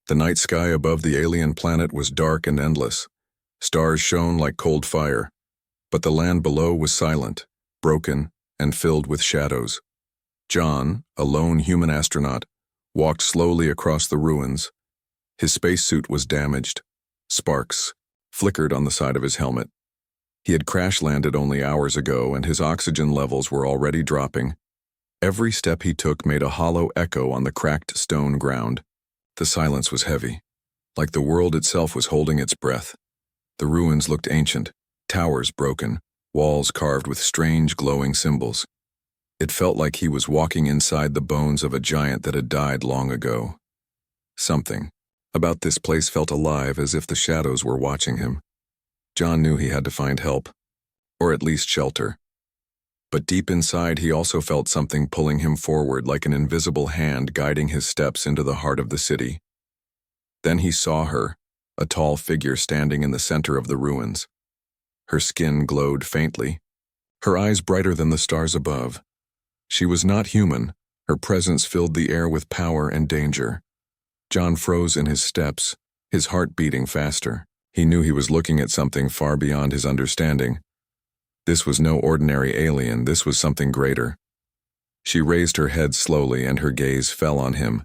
The night sky above the alien planet was dark and endless. Stars shone like cold fire, but the land below was silent, broken, and filled with shadows. John, a lone human astronaut, walked slowly across the ruins. His spacesuit was damaged. Sparks flickered on the side of his helmet. He had crash-landed only hours ago, and his oxygen levels were already dropping. Every step he took made a hollow echo on the cracked stone ground. The silence was heavy, like the world itself was holding its breath. The ruins looked ancient, towers broken, walls carved with strange glowing symbols. It felt like he was walking inside the bones of a giant that had died long ago. Something about this place felt alive, as if the shadows were watching him. John knew he had to find help, or at least shelter. But deep inside he also felt something pulling him forward, like an invisible hand guiding his steps into the heart of the city. Then he saw her, a tall figure standing in the center of the ruins. Her skin glowed faintly, her eyes brighter than the stars above. She was not human. Her presence filled the air with power and danger. John froze in his steps, his heart beating faster. He knew he was looking at something far beyond his understanding. This was no ordinary alien, this was something greater. She raised her head slowly, and her gaze fell on him.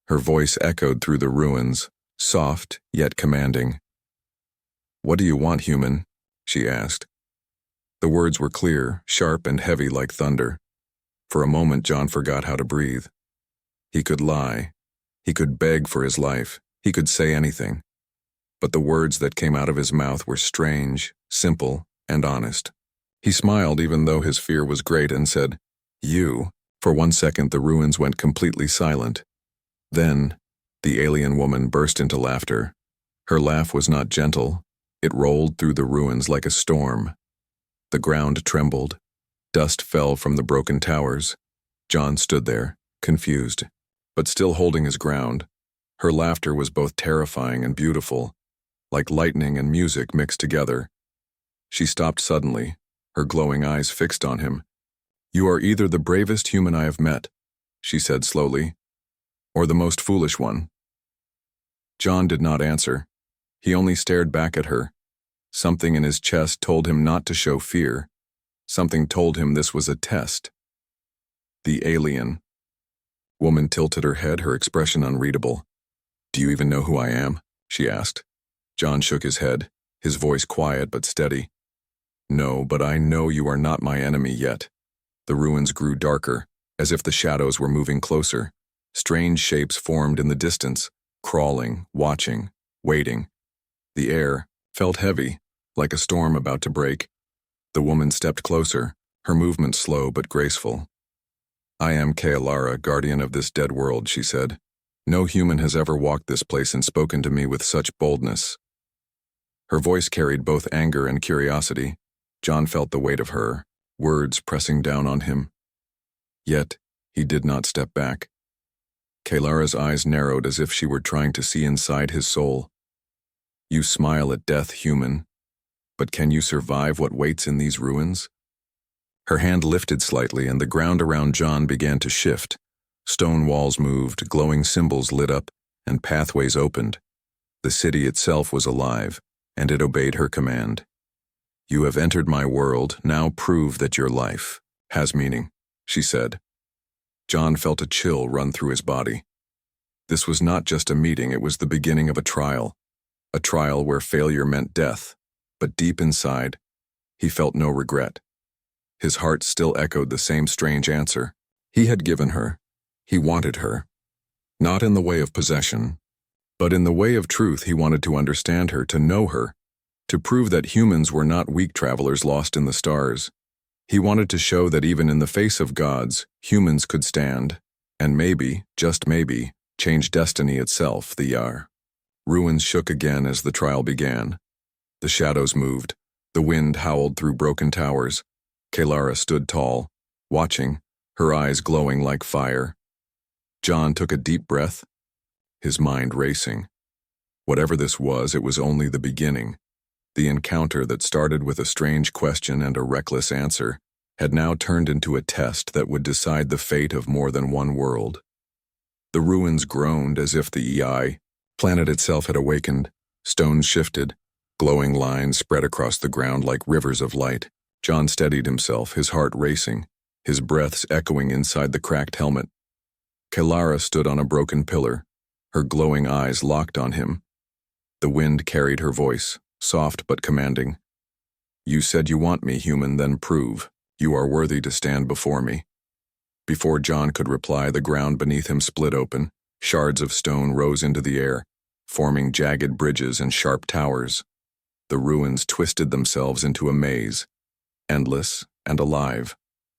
Her voice echoed through the ruins, soft yet commanding. "What do you want, human?" she asked. The words were clear, sharp, and heavy like thunder. For a moment John forgot how to breathe. He could lie. He could beg for his life. He could say anything. But the words that came out of his mouth were strange, simple, and honest. He smiled even though his fear was great and said, "You." For 1 second the ruins went completely silent. Then, the alien woman burst into laughter. Her laugh was not gentle. It rolled through the ruins like a storm. The ground trembled. Dust fell from the broken towers. John stood there, confused, but still holding his ground. Her laughter was both terrifying and beautiful, like lightning and music mixed together. She stopped suddenly, her glowing eyes fixed on him. "You are either the bravest human I have met," she said slowly, "or the most foolish one." John did not answer. He only stared back at her. Something in his chest told him not to show fear. Something told him this was a test. The alien woman tilted her head, her expression unreadable. "Do you even know who I am?" she asked. John shook his head, his voice quiet but steady. "No, but I know you are not my enemy yet." The ruins grew darker, as if the shadows were moving closer. Strange shapes formed in the distance, crawling, watching, waiting. The air felt heavy, like a storm about to break. The woman stepped closer, her movement slow but graceful. "I am Kaelara, guardian of this dead world," she said. "No human has ever walked this place and spoken to me with such boldness." Her voice carried both anger and curiosity. John felt the weight of her, words pressing down on him. Yet, he did not step back. Kaelara's eyes narrowed as if she were trying to see inside his soul. "You smile at death, human. But can you survive what waits in these ruins?" Her hand lifted slightly, and the ground around John began to shift. Stone walls moved, glowing symbols lit up, and pathways opened. The city itself was alive, and it obeyed her command. "You have entered my world, now prove that your life has meaning," she said. John felt a chill run through his body. This was not just a meeting, it was the beginning of a trial where failure meant death. But deep inside, he felt no regret. His heart still echoed the same strange answer. He had given her. He wanted her. Not in the way of possession, but in the way of truth. He wanted to understand her, to know her, to prove that humans were not weak travelers lost in the stars. He wanted to show that even in the face of gods, humans could stand, and maybe, just maybe, change destiny itself. The ruins shook again as the trial began. The shadows moved. The wind howled through broken towers. Kaelara stood tall, watching, her eyes glowing like fire. John took a deep breath, his mind racing. Whatever this was, it was only the beginning. The encounter that started with a strange question and a reckless answer had now turned into a test that would decide the fate of more than one world. The ruins groaned as if the Planet itself had awakened. Stones shifted. Glowing lines spread across the ground like rivers of light. John steadied himself, his heart racing, his breaths echoing inside the cracked helmet. Kalara stood on a broken pillar, her glowing eyes locked on him. The wind carried her voice, soft but commanding. "You said you want me, human, then prove. You are worthy to stand before me." Before John could reply, the ground beneath him split open. Shards of stone rose into the air, forming jagged bridges and sharp towers. The ruins twisted themselves into a maze, endless and alive.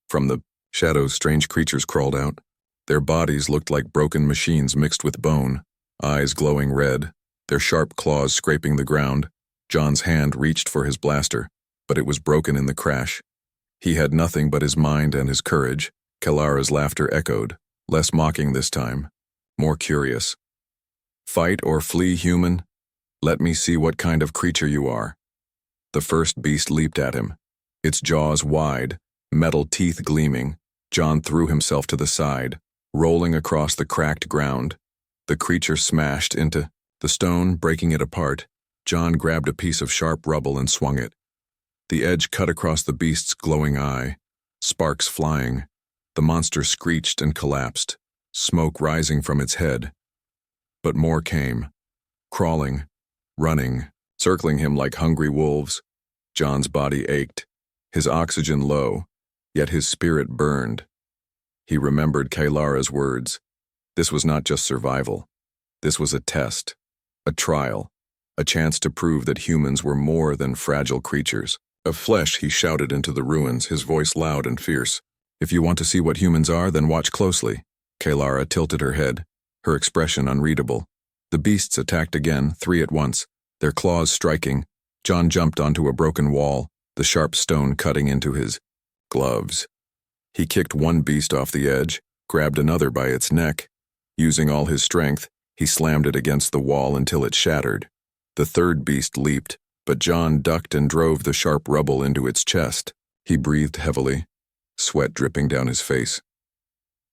From the shadows, strange creatures crawled out. Their bodies looked like broken machines mixed with bone, eyes glowing red, their sharp claws scraping the ground. John's hand reached for his blaster, but it was broken in the crash. He had nothing but his mind and his courage. Kalara's laughter echoed, less mocking this time, more curious. "Fight or flee, human? Let me see what kind of creature you are." The first beast leaped at him, its jaws wide, metal teeth gleaming. John threw himself to the side, rolling across the cracked ground. The creature smashed into the stone, breaking it apart. John grabbed a piece of sharp rubble and swung it. The edge cut across the beast's glowing eye, sparks flying. The monster screeched and collapsed, smoke rising from its head. But more came, crawling, running, circling him like hungry wolves. John's body ached, his oxygen low, yet his spirit burned. He remembered Kalara's words. This was not just survival. This was a test, a trial, a chance to prove that humans were more than fragile creatures. Of flesh, he shouted into the ruins, his voice loud and fierce. "If you want to see what humans are, then watch closely." Kalara tilted her head, her expression unreadable. The beasts attacked again, 3 at once, their claws striking. John jumped onto a broken wall, the sharp stone cutting into his gloves. He kicked one beast off the edge, grabbed another by its neck. Using all his strength, he slammed it against the wall until it shattered. The third beast leaped, but John ducked and drove the sharp rubble into its chest. He breathed heavily, sweat dripping down his face.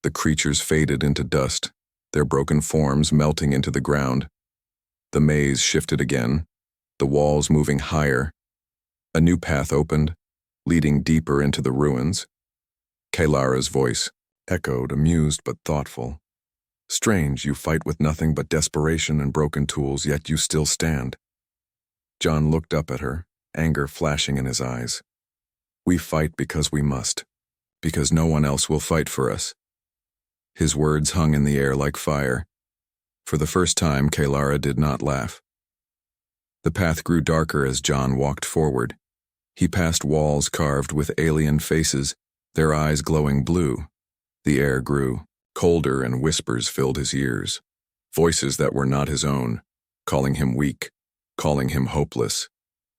The creatures faded into dust, their broken forms melting into the ground. The maze shifted again, the walls moving higher. A new path opened, leading deeper into the ruins. Kalara's voice echoed, amused but thoughtful. "Strange, you fight with nothing but desperation and broken tools, yet you still stand." John looked up at her, anger flashing in his eyes. "We fight because we must, because no one else will fight for us." His words hung in the air like fire. For the first time, Kalara did not laugh. The path grew darker as John walked forward. He passed walls carved with alien faces, their eyes glowing blue. The air grew colder and whispers filled his ears, voices that were not his own, calling him weak, calling him hopeless.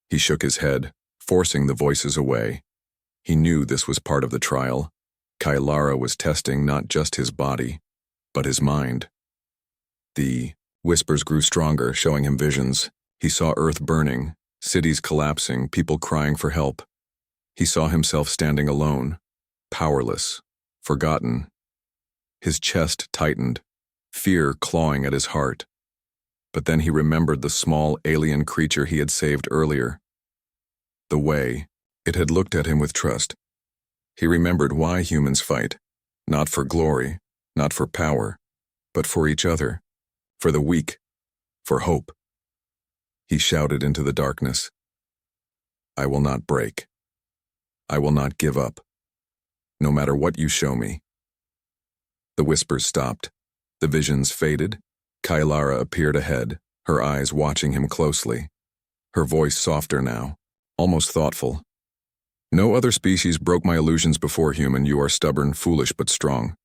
He shook his head, forcing the voices away. He knew this was part of the trial. Kalara was testing not just his body, but his mind. The whispers grew stronger, showing him visions. He saw Earth burning, cities collapsing, people crying for help. He saw himself standing alone, powerless, forgotten. His chest tightened, fear clawing at his heart. But then he remembered the small alien creature he had saved earlier. The way it had looked at him with trust. He remembered why humans fight, not for glory, not for power, but for each other, for the weak, for hope. He shouted into the darkness, "I will not break. I will not give up, no matter what you show me." The whispers stopped. The visions faded. Kalara appeared ahead, her eyes watching him closely. Her voice softer now, almost thoughtful. "No other species broke my illusions before, human. You are stubborn, foolish, but strong."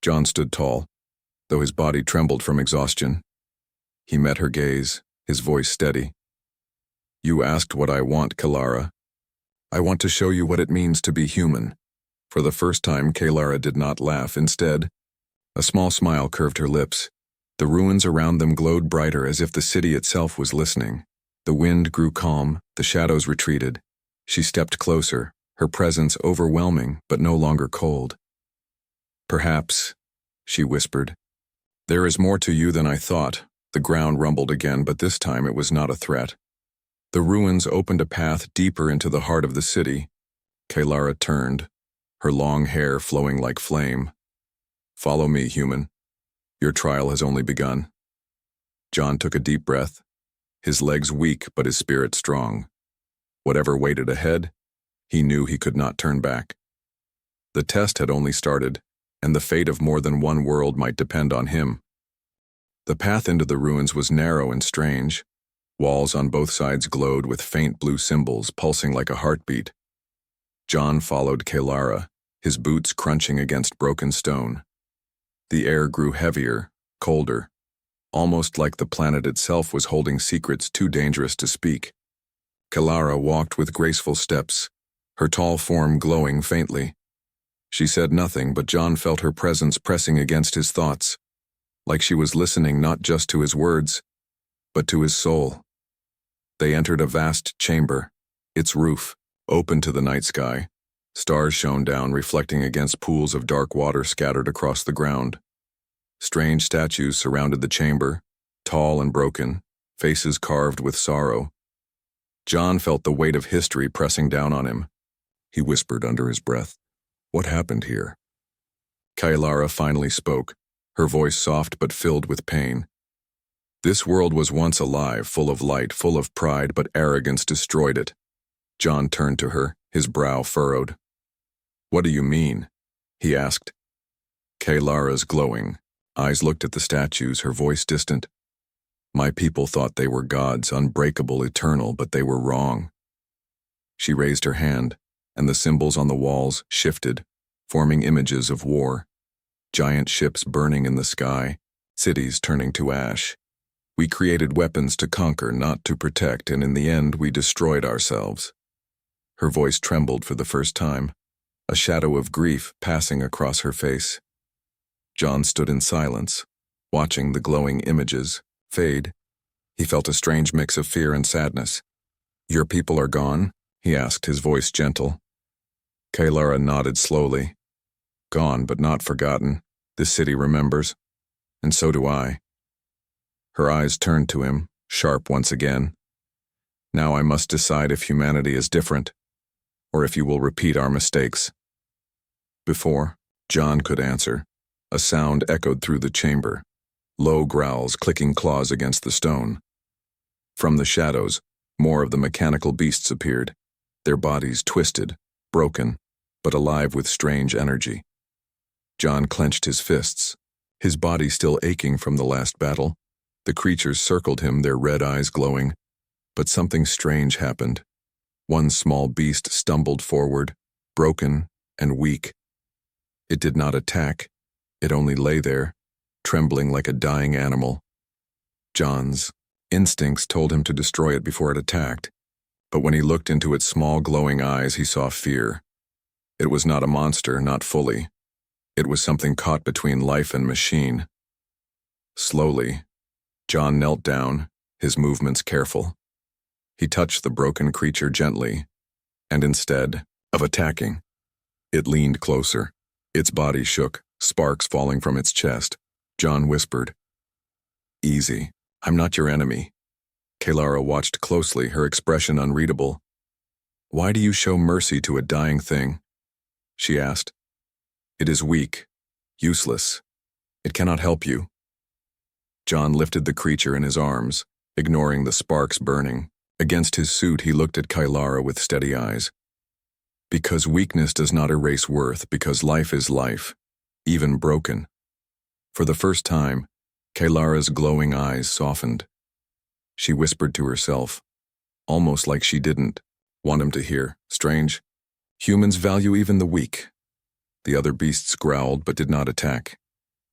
John stood tall, though his body trembled from exhaustion. He met her gaze, his voice steady. "You asked what I want, Kalara. I want to show you what it means to be human." For the first time, Kalara did not laugh. Instead, a small smile curved her lips. The ruins around them glowed brighter, as if the city itself was listening. The wind grew calm, the shadows retreated. She stepped closer, her presence overwhelming but no longer cold. "Perhaps," she whispered, "there is more to you than I thought, The ground rumbled again, but this time it was not a threat. The ruins opened a path deeper into the heart of the city. Kalara turned, her long hair flowing like flame. "Follow me, human. Your trial has only begun." John took a deep breath, his legs weak but his spirit strong. Whatever waited ahead, he knew he could not turn back. The test had only started, and the fate of more than one world might depend on him. The path into the ruins was narrow and strange. Walls on both sides glowed with faint blue symbols pulsing like a heartbeat. John followed Kalara, his boots crunching against broken stone. The air grew heavier, colder, almost like the planet itself was holding secrets too dangerous to speak. Kalara walked with graceful steps, her tall form glowing faintly. She said nothing, but John felt her presence pressing against his thoughts, like she was listening not just to his words, but to his soul. They entered a vast chamber, its roof open to the night sky. Stars shone down, reflecting against pools of dark water scattered across the ground. Strange statues surrounded the chamber, tall and broken, faces carved with sorrow. John felt the weight of history pressing down on him. He whispered under his breath, "What happened here?" Kalara finally spoke, her voice soft but filled with pain. "This world was once alive, full of light, full of pride, but arrogance destroyed it." John turned to her, his brow furrowed. "What do you mean?" he asked. Kalara's glowing eyes looked at the statues, her voice distant. "My people thought they were gods, unbreakable, eternal, but they were wrong." She raised her hand, and the symbols on the walls shifted, forming images of war. Giant ships burning in the sky, cities turning to ash. "We created weapons to conquer, not to protect, and in the end we destroyed ourselves." Her voice trembled for the first time, a shadow of grief passing across her face. John stood in silence, watching the glowing images fade. He felt a strange mix of fear and sadness. "Your people are gone?" he asked, his voice gentle. Kalara nodded slowly. "Gone, but not forgotten. This city remembers. And so do I." Her eyes turned to him, sharp once again. "Now I must decide if humanity is different, or if you will repeat our mistakes." Before John could answer, a sound echoed through the chamber, low growls, clicking claws against the stone. From the shadows, more of the mechanical beasts appeared, their bodies twisted, broken, but alive with strange energy. John clenched his fists, his body still aching from the last battle. The creatures circled him, their red eyes glowing, but something strange happened. One small beast stumbled forward, broken and weak. It did not attack, it only lay there, trembling like a dying animal. John's instincts told him to destroy it before it attacked, but when he looked into its small glowing eyes, he saw fear. It was not a monster, not fully. It was something caught between life and machine. Slowly, John knelt down, his movements careful. He touched the broken creature gently, and instead of attacking, it leaned closer. Its body shook, sparks falling from its chest. John whispered, "Easy, I'm not your enemy." Kalara watched closely, her expression unreadable. "Why do you show mercy to a dying thing?" she asked. "It is weak, useless. It cannot help you." John lifted the creature in his arms, ignoring the sparks burning. Against his suit, he looked at Kalara with steady eyes. "Because weakness does not erase worth, because life is life, even broken." For the first time, Kalara's glowing eyes softened. She whispered to herself, almost like she didn't want him to hear. "Strange. Humans value even the weak." The other beasts growled but did not attack.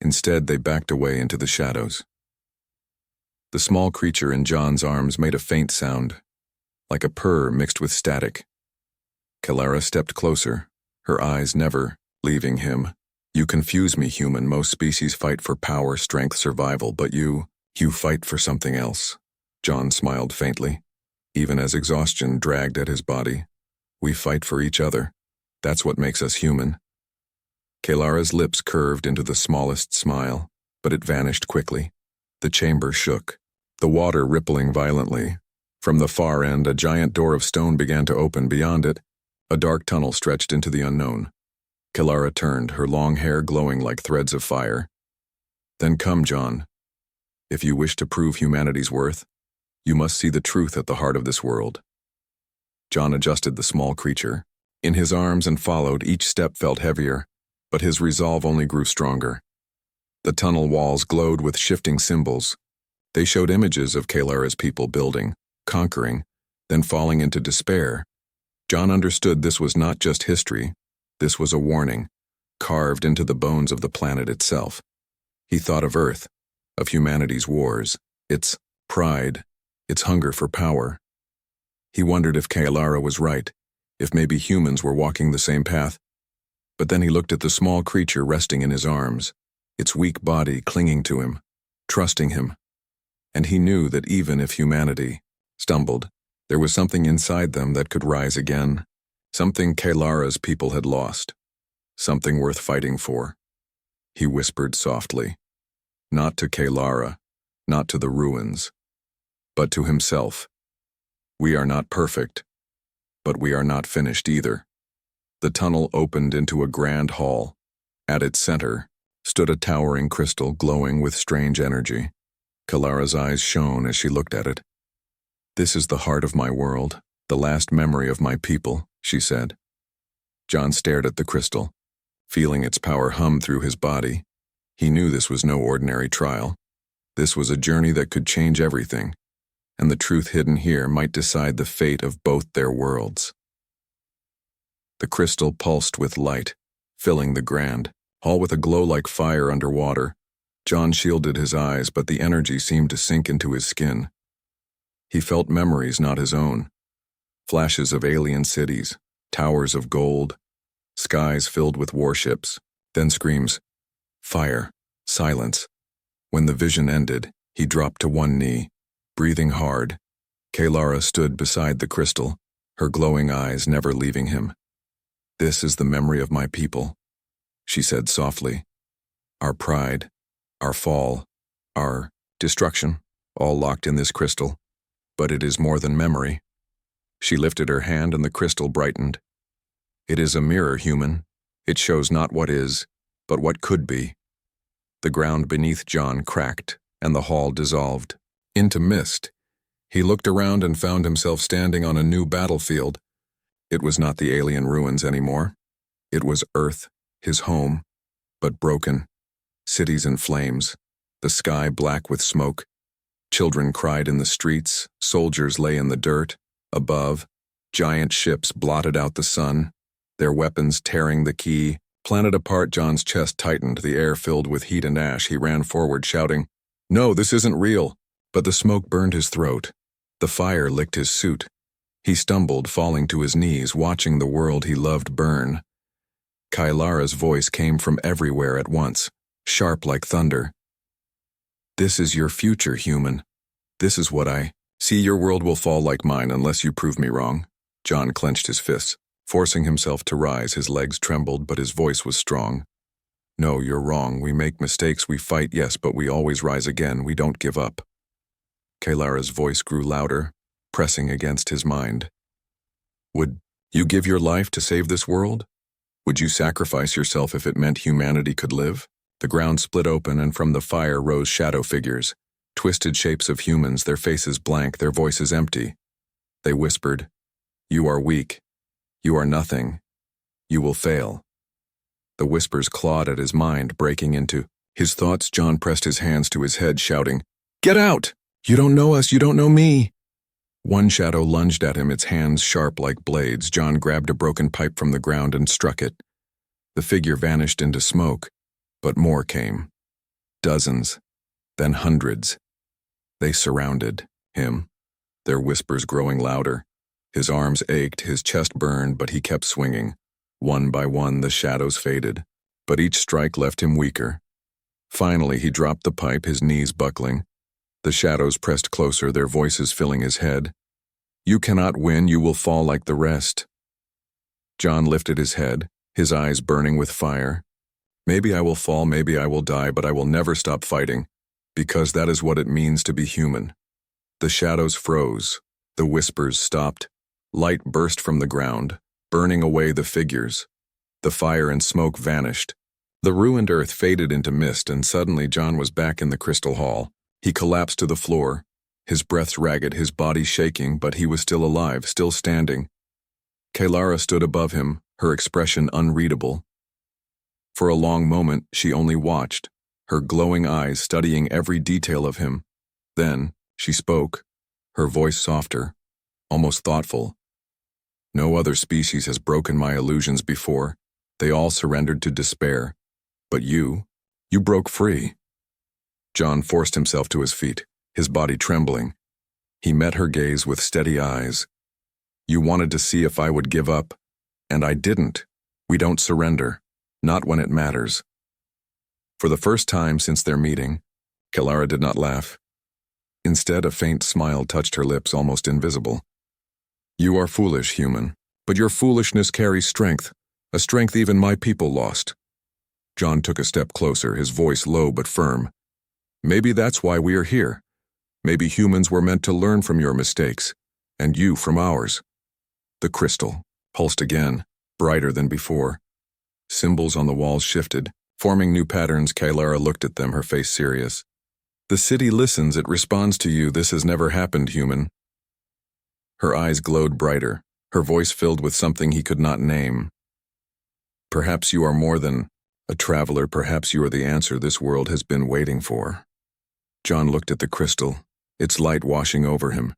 Instead, they backed away into the shadows. The small creature in John's arms made a faint sound, like a purr mixed with static. Kalara stepped closer, her eyes never leaving him. "You confuse me, human. Most species fight for power, strength, survival, but you fight for something else." John smiled faintly, even as exhaustion dragged at his body. "We fight for each other. That's what makes us human." Kalara's lips curved into the smallest smile, but it vanished quickly. The chamber shook, the water rippling violently. From the far end, a giant door of stone began to open. Beyond it, a dark tunnel stretched into the unknown. Kalara turned, her long hair glowing like threads of fire. Then come, John. If you wish to prove humanity's worth, you must see the truth at the heart of this world. John adjusted the small creature in his arms and followed. Each step felt heavier, but his resolve only grew stronger. The tunnel walls glowed with shifting symbols. They showed images of Kalara's people building, conquering, then falling into despair. John understood this was not just history, this was a warning, carved into the bones of the planet itself. He thought of Earth, of humanity's wars, its pride, its hunger for power. He wondered if Kalara was right, if maybe humans were walking the same path. But then he looked at the small creature resting in his arms, its weak body clinging to him, trusting him. And he knew that even if humanity stumbled, there was something inside them that could rise again, something Kalara's people had lost, something worth fighting for. He whispered softly, not to Kalara, not to the ruins, but to himself. We are not perfect, but we are not finished either. The tunnel opened into a grand hall. At its center stood a towering crystal glowing with strange energy. Kalara's eyes shone as she looked at it. This is the heart of my world, the last memory of my people, she said. John stared at the crystal, feeling its power hum through his body. He knew this was no ordinary trial. This was a journey that could change everything, and the truth hidden here might decide the fate of both their worlds. The crystal pulsed with light, filling the grand hall with a glow like fire underwater. John shielded his eyes, but the energy seemed to sink into his skin. He felt memories not his own, flashes of alien cities, towers of gold, skies filled with warships, then screams, fire, silence. When the vision ended, he dropped to one knee, breathing hard. Kalara stood beside the crystal, her glowing eyes never leaving him. This is the memory of my people, she said softly. Our pride, our fall, our destruction, all locked in this crystal. But it is more than memory. She lifted her hand and the crystal brightened. It is a mirror, human. It shows not what is, but what could be. The ground beneath John cracked, and the hall dissolved into mist. He looked around and found himself standing on a new battlefield. It was not the alien ruins anymore. It was Earth, his home, but broken. Cities in flames, the sky black with smoke. Children cried in the streets, soldiers lay in the dirt. Above, giant ships blotted out the sun, their weapons tearing the key. Planet apart, John's chest tightened, the air filled with heat and ash. He ran forward, shouting, "No, this isn't real." But the smoke burned his throat. The fire licked his suit. He stumbled, falling to his knees, watching the world he loved burn. Kalara's voice came from everywhere at once, sharp like thunder. This is your future, human. This is what I see. Your world will fall like mine unless you prove me wrong. John clenched his fists, forcing himself to rise. His legs trembled, but his voice was strong. No, you're wrong. We make mistakes, we fight, yes, but we always rise again. We don't give up. Kalara's voice grew louder, pressing against his mind. Would you give your life to save this world? Would you sacrifice yourself if it meant humanity could live? The ground split open, and from the fire rose shadow figures, twisted shapes of humans, their faces blank, their voices empty. They whispered, "You are weak. You are nothing. You will fail." The whispers clawed at his mind, breaking into his thoughts. John pressed his hands to his head, shouting, "Get out! You don't know us, you don't know me!" One shadow lunged at him, its hands sharp like blades. John grabbed a broken pipe from the ground and struck it. The figure vanished into smoke, but more came. Dozens, then hundreds. They surrounded him, their whispers growing louder. His arms ached, his chest burned, but he kept swinging. One by one, the shadows faded, but each strike left him weaker. Finally, he dropped the pipe, his knees buckling. The shadows pressed closer, their voices filling his head. "You cannot win, you will fall like the rest." John lifted his head, his eyes burning with fire. "Maybe I will fall, maybe I will die, but I will never stop fighting. Because that is what it means to be human. The shadows froze. The whispers stopped. Light burst from the ground, burning away the figures. The fire and smoke vanished. The ruined earth faded into mist, and suddenly John was back in the crystal hall. He collapsed to the floor, his breath ragged, his body shaking, but he was still alive, still standing. Kalara stood above him, her expression unreadable. For a long moment, she only watched, her glowing eyes studying every detail of him. Then, she spoke, her voice softer, almost thoughtful. No other species has broken my illusions before. They all surrendered to despair. But you broke free. John forced himself to his feet, his body trembling. He met her gaze with steady eyes. You wanted to see if I would give up, and I didn't. We don't surrender, not when it matters. For the first time since their meeting, Kalara did not laugh. Instead, a faint smile touched her lips, almost invisible. You are foolish, human, but your foolishness carries strength, a strength even my people lost. John took a step closer, his voice low but firm. Maybe that's why we are here. Maybe humans were meant to learn from your mistakes, and you from ours. The crystal pulsed again, brighter than before. Symbols on the walls shifted, forming new patterns. Kalara looked at them, her face serious. The city listens, it responds to you. This has never happened, human. Her eyes glowed brighter, her voice filled with something he could not name. Perhaps you are more than a traveler, perhaps you are the answer this world has been waiting for. John looked at the crystal, its light washing over him.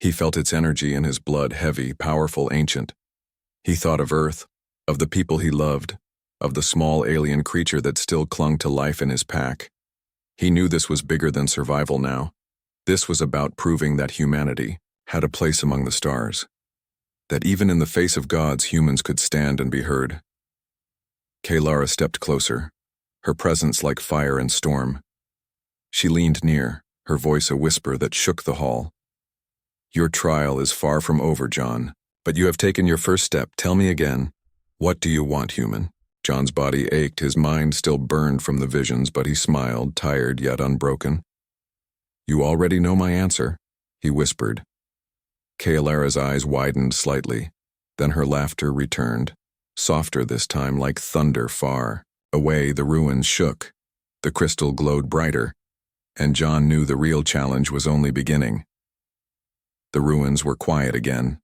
He felt its energy in his blood, heavy, powerful, ancient. He thought of Earth, of the people he loved, of the small alien creature that still clung to life in his pack. He knew this was bigger than survival now. This was about proving that humanity had a place among the stars, that even in the face of gods, humans could stand and be heard. Kalara stepped closer, her presence like fire and storm. She leaned near, her voice a whisper that shook the hall. Your trial is far from over, John, but you have taken your first step. Tell me again, what do you want, human? John's body ached, his mind still burned from the visions, but he smiled, tired yet unbroken. You already know my answer, he whispered. Kalara's eyes widened slightly, then her laughter returned, softer this time, like thunder far away. The ruins shook, the crystal glowed brighter, and John knew the real challenge was only beginning. The ruins were quiet again,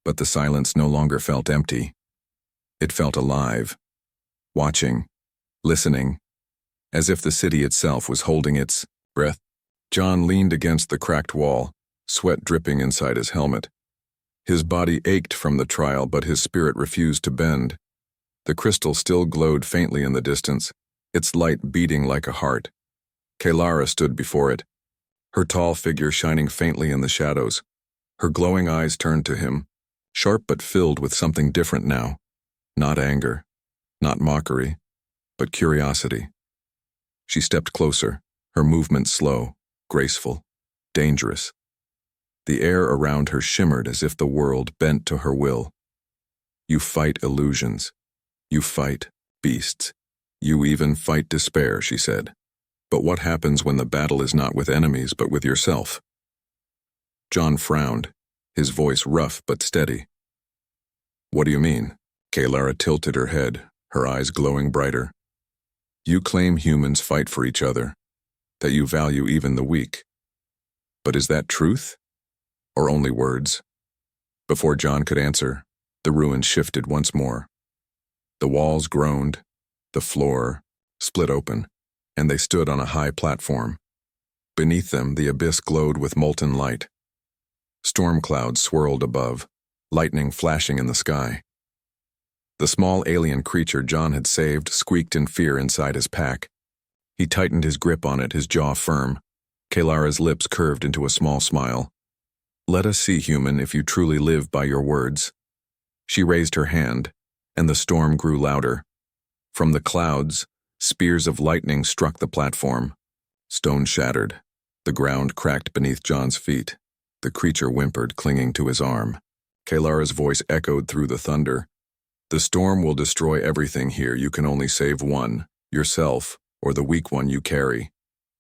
but the silence no longer felt empty. It felt alive, watching, listening, as if the city itself was holding its breath. John leaned against the cracked wall, sweat dripping inside his helmet. His body ached from the trial, but his spirit refused to bend. The crystal still glowed faintly in the distance, its light beating like a heart. Kalara stood before it, her tall figure shining faintly in the shadows. Her glowing eyes turned to him, sharp but filled with something different now. Not anger, not mockery, but curiosity. She stepped closer, her movement slow, graceful, dangerous. The air around her shimmered as if the world bent to her will. You fight illusions. You fight beasts. You even fight despair, she said. But what happens when the battle is not with enemies but with yourself? John frowned, his voice rough but steady. What do you mean? Kalara tilted her head, her eyes glowing brighter. You claim humans fight for each other, that you value even the weak. But is that truth? Or only words? Before John could answer, the ruins shifted once more. The walls groaned, the floor split open, and they stood on a high platform. Beneath them, the abyss glowed with molten light. Storm clouds swirled above, lightning flashing in the sky. The small alien creature John had saved squeaked in fear inside his pack. He tightened his grip on it, his jaw firm. Kalara's lips curved into a small smile. Let us see, human, if you truly live by your words. She raised her hand, and the storm grew louder. From the clouds, spears of lightning struck the platform. Stone shattered. The ground cracked beneath John's feet. The creature whimpered, clinging to his arm. Kalara's voice echoed through the thunder. The storm will destroy everything here. You can only save one, yourself, or the weak one you carry.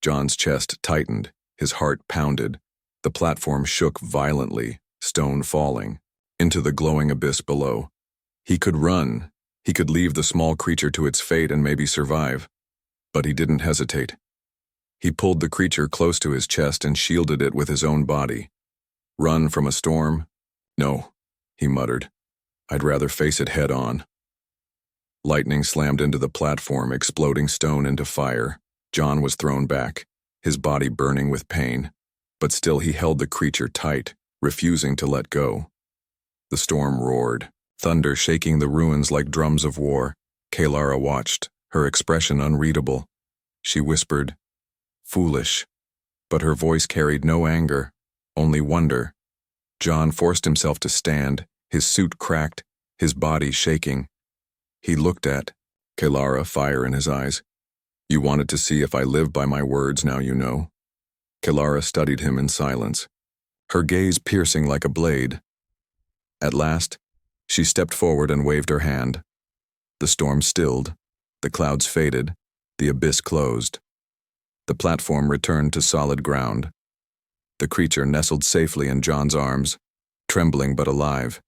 John's chest tightened, his heart pounded. The platform shook violently, stone falling, into the glowing abyss below. He could run. He could leave the small creature to its fate and maybe survive. But he didn't hesitate. He pulled the creature close to his chest and shielded it with his own body. Run from a storm? No, he muttered. I'd rather face it head on. Lightning slammed into the platform, exploding stone into fire. John was thrown back, his body burning with pain. But still he held the creature tight, refusing to let go. The storm roared, thunder shaking the ruins like drums of war. Kalara watched, her expression unreadable. She whispered, "Foolish." But her voice carried no anger, only wonder. John forced himself to stand, his suit cracked, his body shaking. He looked at Kalara, fire in his eyes. "You wanted to see if I live by my words, now you know." Kalara studied him in silence, her gaze piercing like a blade. At last, she stepped forward and waved her hand. The storm stilled, the clouds faded, the abyss closed. The platform returned to solid ground. The creature nestled safely in John's arms, trembling but alive.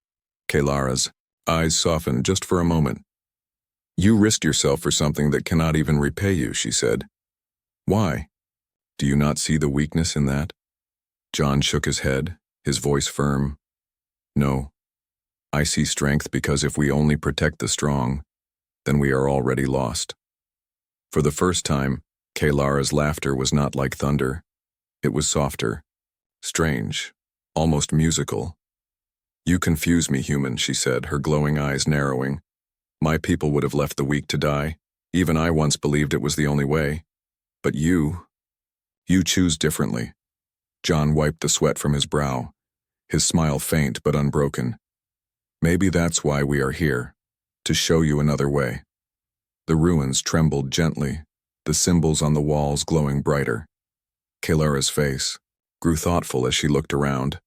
Kalara's eyes softened just for a moment. "You risked yourself for something that cannot even repay you," she said. "Why? Do you not see the weakness in that?" John shook his head, his voice firm. "No. I see strength because if we only protect the strong, then we are already lost." For the first time, Kalara's laughter was not like thunder. It was softer, strange, almost musical. "You confuse me, human," she said, her glowing eyes narrowing. "My people would have left the weak to die. Even I once believed it was the only way. But you choose differently." John wiped the sweat from his brow, his smile faint but unbroken. "Maybe that's why we are here, to show you another way." The ruins trembled gently, the symbols on the walls glowing brighter. Kalara's face grew thoughtful as she looked around.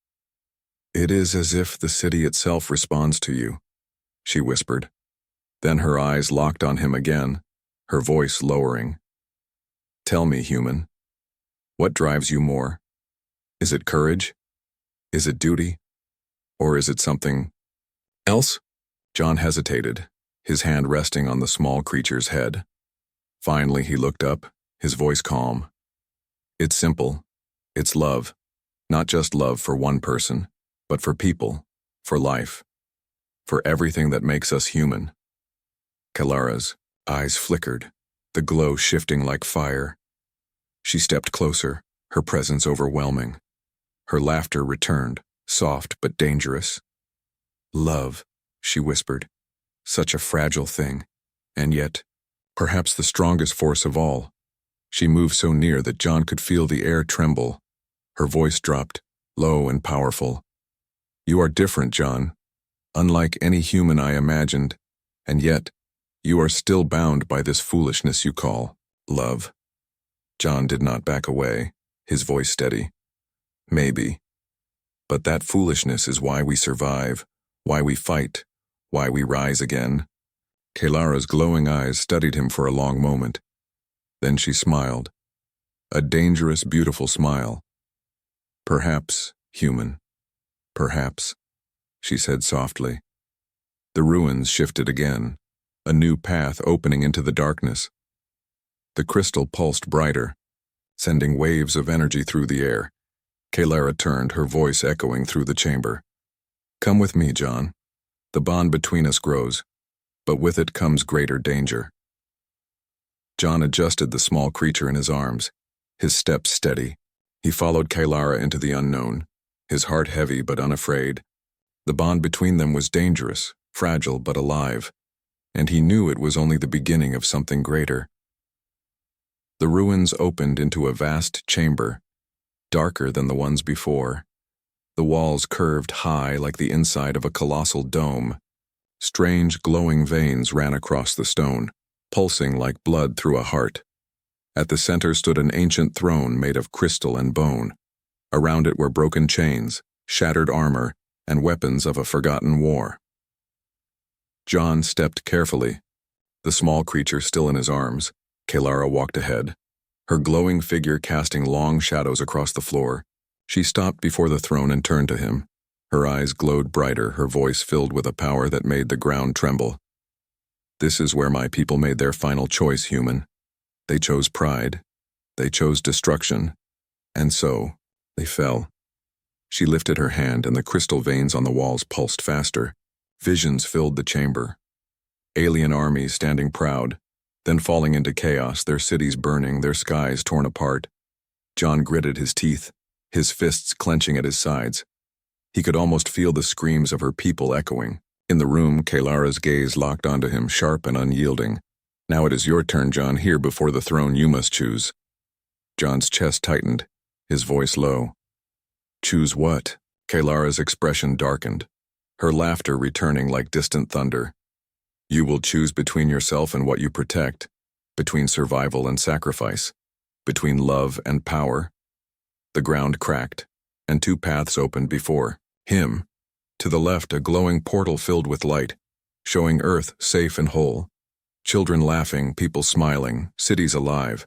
"It is as if the city itself responds to you," she whispered. Then her eyes locked on him again, her voice lowering. "Tell me, human, what drives you more? Is it courage? Is it duty? Or is it something else?" John hesitated, his hand resting on the small creature's head. Finally he looked up, his voice calm. "It's simple. It's love. Not just love for one person, but for people, for life, for everything that makes us human." Kalara's eyes flickered, the glow shifting like fire. She stepped closer, her presence overwhelming. Her laughter returned, soft but dangerous. "Love," she whispered. "Such a fragile thing, and yet, perhaps the strongest force of all." She moved so near that John could feel the air tremble. Her voice dropped, low and powerful. "You are different, John. Unlike any human I imagined, and yet, you are still bound by this foolishness you call love." John did not back away, his voice steady. "Maybe. But that foolishness is why we survive, why we fight, why we rise again." Kalara's glowing eyes studied him for a long moment. Then she smiled. A dangerous, beautiful smile. "Perhaps, human. Perhaps," she said softly. The ruins shifted again, a new path opening into the darkness. The crystal pulsed brighter, sending waves of energy through the air. Kalara turned, her voice echoing through the chamber. "Come with me, John. The bond between us grows, but with it comes greater danger." John adjusted the small creature in his arms, his steps steady. He followed Kalara into the unknown, his heart heavy but unafraid. The bond between them was dangerous, fragile but alive, and he knew it was only the beginning of something greater. The ruins opened into a vast chamber, darker than the ones before. The walls curved high like the inside of a colossal dome. Strange glowing veins ran across the stone, pulsing like blood through a heart. At the center stood an ancient throne made of crystal and bone. Around it were broken chains, shattered armor, and weapons of a forgotten war. John stepped carefully, the small creature still in his arms. Kalara walked ahead, her glowing figure casting long shadows across the floor. She stopped before the throne and turned to him. Her eyes glowed brighter, her voice filled with a power that made the ground tremble. "This is where my people made their final choice, human. They chose pride. They chose destruction. And so, they fell." She lifted her hand and the crystal veins on the walls pulsed faster. Visions filled the chamber. Alien armies standing proud, then falling into chaos, their cities burning, their skies torn apart. John gritted his teeth, his fists clenching at his sides. He could almost feel the screams of her people echoing. In the room, Kalara's gaze locked onto him, sharp and unyielding. "Now it is your turn, John. Here before the throne you must choose." John's chest tightened, his voice low. "Choose what?" Kalara's expression darkened, her laughter returning like distant thunder. "You will choose between yourself and what you protect, between survival and sacrifice, between love and power." The ground cracked, and two paths opened before him. To the left, a glowing portal filled with light, showing Earth safe and whole. Children laughing, people smiling, cities alive.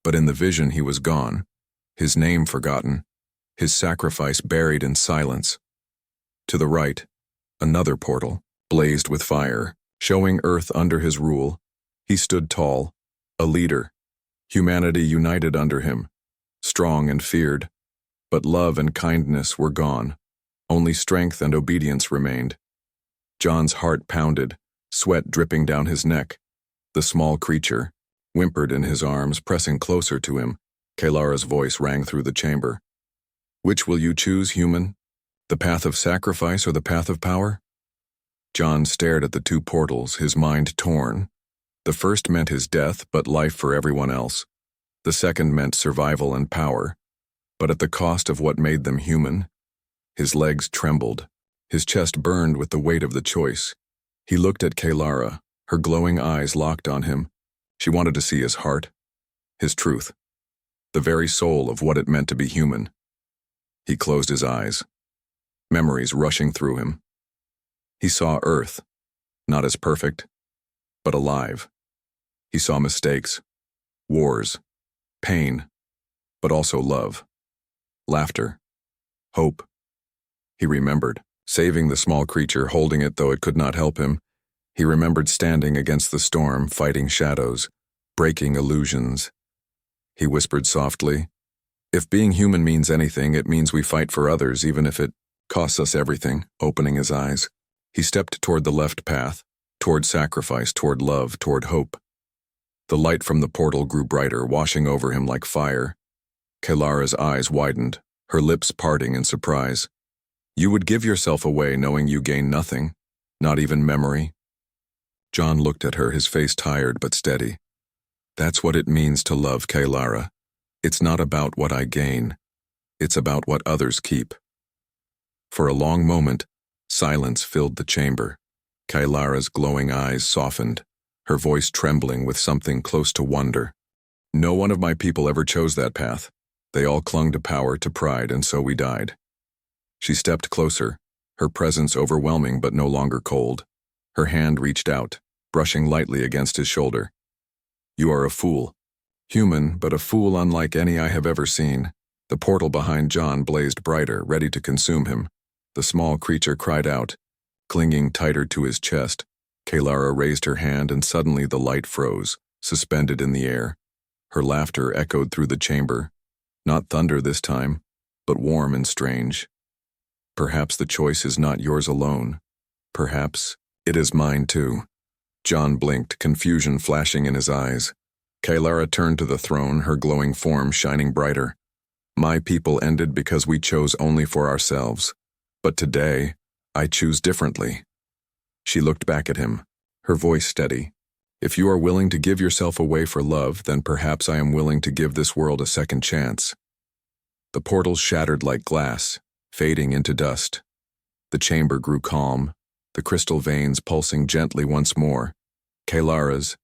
But in the vision he was gone, his name forgotten, his sacrifice buried in silence. To the right, another portal, blazed with fire, showing Earth under his rule. He stood tall, a leader, humanity united under him, strong and feared. But love and kindness were gone. Only strength and obedience remained. John's heart pounded, sweat dripping down his neck. The small creature whimpered in his arms, pressing closer to him. Kalara's voice rang through the chamber. "Which will you choose, human? The path of sacrifice or the path of power?" John stared at the two portals, his mind torn. The first meant his death, but life for everyone else. The second meant survival and power, but at the cost of what made them human. His legs trembled. His chest burned with the weight of the choice. He looked at Kalara, her glowing eyes locked on him. She wanted to see his heart, his truth, the very soul of what it meant to be human. He closed his eyes, memories rushing through him. He saw Earth, not as perfect, but alive. He saw mistakes, wars, pain, but also love, laughter, hope. He remembered, saving the small creature, holding it though it could not help him. He remembered standing against the storm, fighting shadows, breaking illusions. He whispered softly, "If being human means anything, it means we fight for others, even if it costs us everything." Opening his eyes, he stepped toward the left path, toward sacrifice, toward love, toward hope. The light from the portal grew brighter, washing over him like fire. Kalara's eyes widened, her lips parting in surprise. "You would give yourself away knowing you gain nothing, not even memory?" John looked at her, his face tired but steady. "That's what it means to love, Kalara. It's not about what I gain. It's about what others keep." For a long moment, silence filled the chamber. Kalara's glowing eyes softened, her voice trembling with something close to wonder. "No one of my people ever chose that path. They all clung to power, to pride, and so we died." She stepped closer, her presence overwhelming but no longer cold. Her hand reached out, brushing lightly against his shoulder. "You are a fool. Human, but a fool unlike any I have ever seen." The portal behind John blazed brighter, ready to consume him. The small creature cried out, clinging tighter to his chest. Kalara raised her hand and suddenly the light froze, suspended in the air. Her laughter echoed through the chamber. Not thunder this time, but warm and strange. "Perhaps the choice is not yours alone. Perhaps it is mine too." John blinked, confusion flashing in his eyes. Kalara turned to the throne, her glowing form shining brighter. "My people ended because we chose only for ourselves. But today, I choose differently." She looked back at him, her voice steady. "If you are willing to give yourself away for love, then perhaps I am willing to give this world a second chance." The portals shattered like glass, fading into dust. The chamber grew calm, the crystal veins pulsing gently once more. Kalara's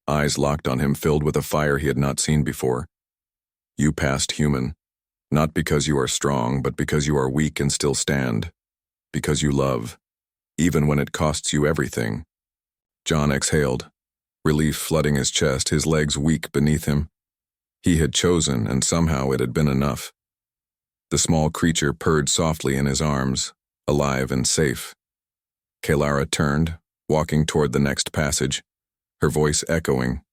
eyes locked on him, filled with a fire he had not seen before. "You passed, human. Not because you are strong, but because you are weak and still stand. Because you love, even when it costs you everything." John exhaled, relief flooding his chest, his legs weak beneath him. He had chosen, and somehow it had been enough. The small creature purred softly in his arms, alive and safe. Kalara turned, walking toward the next passage, her voice echoing.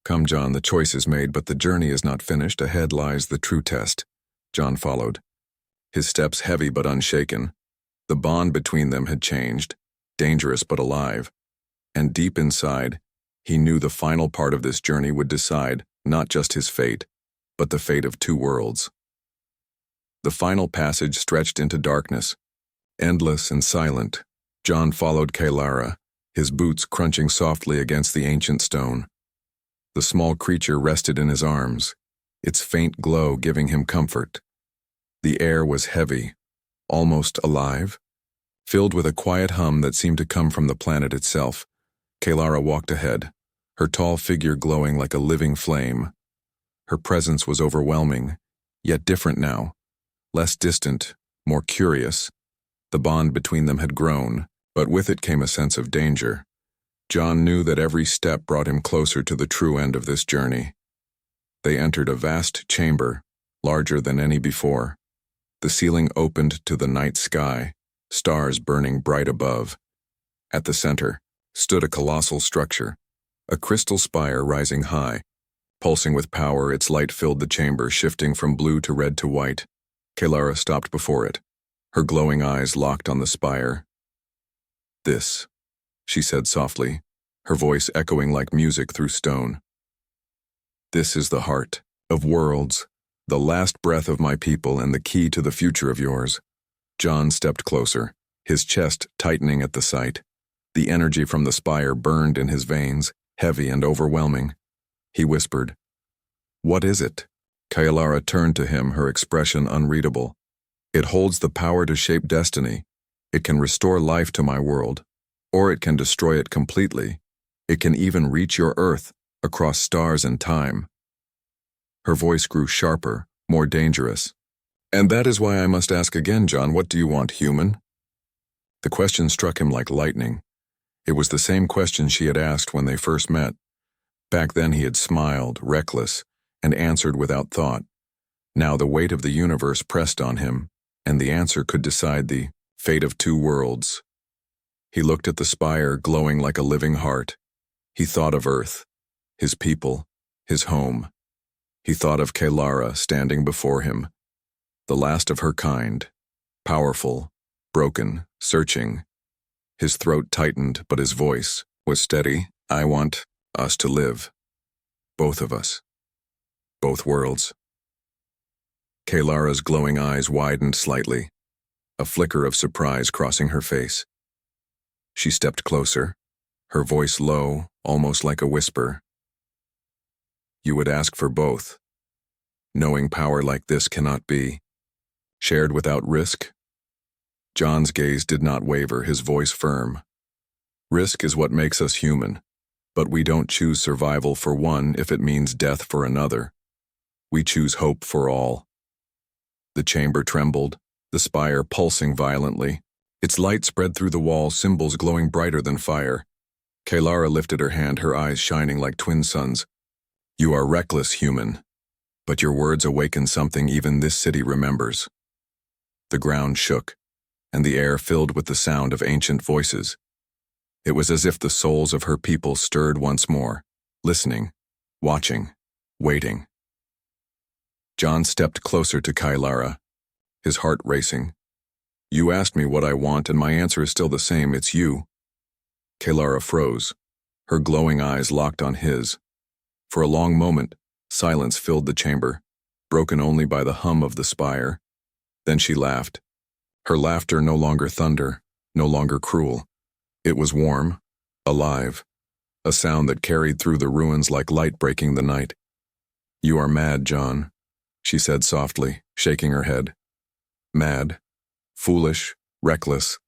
"Come, John, the choice is made, but the journey is not finished. Ahead lies the true test." John followed, his steps heavy but unshaken. The bond between them had changed, dangerous but alive. And deep inside, he knew the final part of this journey would decide not just his fate, but the fate of two worlds. The final passage stretched into darkness, endless and silent. John followed Kalara, his boots crunching softly against the ancient stone. The small creature rested in his arms, its faint glow giving him comfort. The air was heavy, almost alive, filled with a quiet hum that seemed to come from the planet itself. Kalara walked ahead, her tall figure glowing like a living flame. Her presence was overwhelming, yet different now, less distant, more curious. The bond between them had grown, but with it came a sense of danger. John knew that every step brought him closer to the true end of this journey. They entered a vast chamber, larger than any before. The ceiling opened to the night sky, stars burning bright above. At the center stood a colossal structure, a crystal spire rising high. Pulsing with power, its light filled the chamber, shifting from blue to red to white. Kalara stopped before it, her glowing eyes locked on the spire. "This," she said softly, her voice echoing like music through stone. "This is the heart of worlds, the last breath of my people and the key to the future of yours." John stepped closer, his chest tightening at the sight. The energy from the spire burned in his veins, heavy and overwhelming. He whispered, "What is it?" Kalara turned to him, her expression unreadable. "It holds the power to shape destiny. It can restore life to my world, or it can destroy it completely. It can even reach your Earth, across stars and time." Her voice grew sharper, more dangerous. "And that is why I must ask again, John, what do you want, human?" The question struck him like lightning. It was the same question she had asked when they first met. Back then he had smiled, reckless, and answered without thought. Now the weight of the universe pressed on him, and the answer could decide the fate of two worlds. He looked at the spire, glowing like a living heart. He thought of Earth, his people, his home. He thought of Kalara standing before him, the last of her kind, powerful, broken, searching. His throat tightened, but his voice was steady. "I want us to live. Both of us. Both worlds." Kalara's glowing eyes widened slightly, a flicker of surprise crossing her face. She stepped closer, her voice low, almost like a whisper. "You would ask for both. Knowing power like this cannot be shared without risk?" John's gaze did not waver, his voice firm. "Risk is what makes us human, but we don't choose survival for one if it means death for another. We choose hope for all." The chamber trembled, the spire pulsing violently. Its light spread through the wall, symbols glowing brighter than fire. Kalara lifted her hand, her eyes shining like twin suns. "You are reckless, human, but your words awaken something even this city remembers." The ground shook, and the air filled with the sound of ancient voices. It was as if the souls of her people stirred once more, listening, watching, waiting. John stepped closer to Kalara, his heart racing. "You asked me what I want, and my answer is still the same. It's you." Kalara froze, her glowing eyes locked on his. For a long moment, silence filled the chamber, broken only by the hum of the spire. Then she laughed. Her laughter no longer thunder, no longer cruel. It was warm, alive, a sound that carried through the ruins like light breaking the night. "You are mad, John," she said softly, shaking her head. "Mad, foolish, reckless,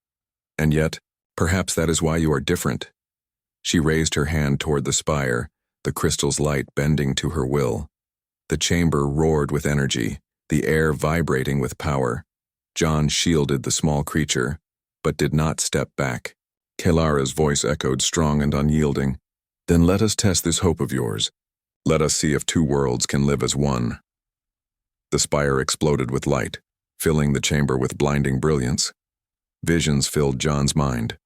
and yet, perhaps that is why you are different." She raised her hand toward the spire, the crystal's light bending to her will. The chamber roared with energy, the air vibrating with power. John shielded the small creature, but did not step back. Kalara's voice echoed strong and unyielding. "Then let us test this hope of yours. Let us see if two worlds can live as one. The spire exploded with light, filling the chamber with blinding brilliance. Visions filled John's mind.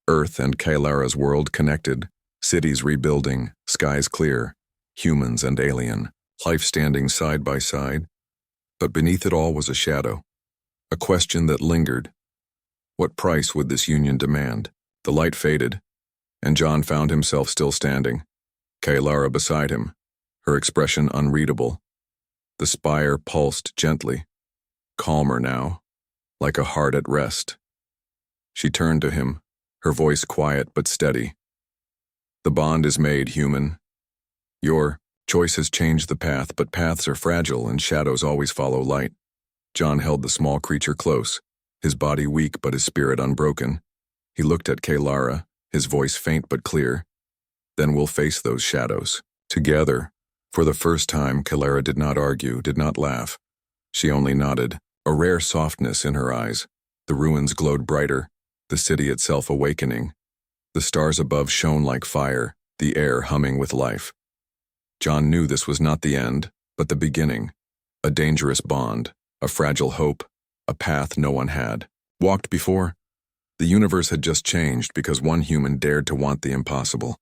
Earth and Kailara's world connected, cities rebuilding, skies clear, humans and alien, life standing side by side. But beneath it all was a shadow, a question that lingered. What price would this union demand? The light faded, and John found himself still standing, Kailara beside him, her expression unreadable. The spire pulsed gently, calmer now, like a heart at rest. She turned to him, her voice quiet but steady. The bond is made, human. Your choice has changed the path, but paths are fragile and shadows always follow light. John held the small creature close, his body weak but his spirit unbroken. He looked at Kailara, his voice faint but clear. Then we'll face those shadows, together. For the first time, Kailara did not argue, did not laugh. She only nodded, a rare softness in her eyes. The ruins glowed brighter, the city itself awakening. The stars above shone like fire, the air humming with life. John knew this was not the end, but the beginning. A dangerous bond, a fragile hope, a path no one had walked before. The universe had just changed because one human dared to want the impossible.